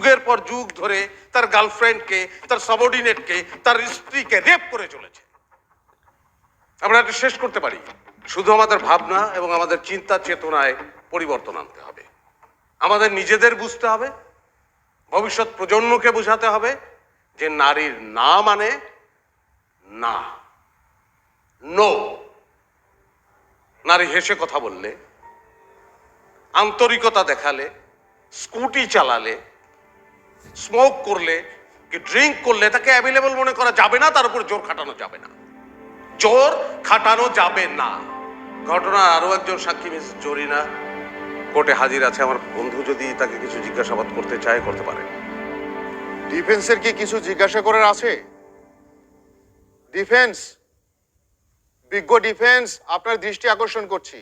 যুগের পর যুগ ধরে তার গার্লফ্রেন্ডকে, তার সাবঅর্ডিনেটকে, তার স্ত্রীকে রেপ করে চলেছে। আমরা এটা শেষ করতে পারি। শুধু আমাদের ভাবনা এবং আমাদের চিন্তা চেতনায় পরিবর্তন আনতে হবে। আমাদের নিজেদের বুঝতে হবে, ভবিষ্যৎ প্রজন্মকে বোঝাতে হবে যে নারীর না মানে না, নো। নারী হেসে কথা বললে, আন্তরিকতা দেখালে, স্কুটি চালালে, স্মোক করলে কি ড্রিঙ্ক করলে তাকে অ্যাভেলেবল মনে করা যাবে না, তার উপর জোর খাটানো যাবে না। জোর খাটানো যাবে না। ঘটনার আরো একজন সাক্ষী মিস জরিনা কোর্টে হাজির আছে। আমার বন্ধু যদি তাকে কিছু জিজ্ঞাসাবাদ করতে চায় করতে পারে। ডিফেন্সের কি কিছু জিজ্ঞাসা করার আছে? ডিফেন্স, বিজ্ঞ ডিফেন্স, আপনার দৃষ্টি আকর্ষণ করছি।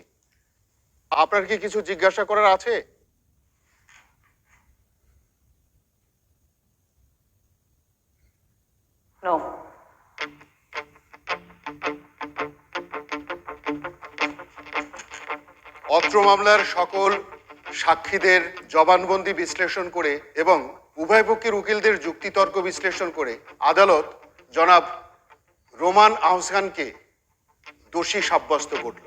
আপনার কি কিছু জিজ্ঞাসা করার আছে? নো। অত্র মামলার সকল সাক্ষীদের জবানবন্দি বিশ্লেষণ করে এবং উভয় পক্ষের উকিলদের যুক্তিতর্ক বিশ্লেষণ করে আদালত জনাব রোমান আহসানকে দোষী সাব্যস্ত করল।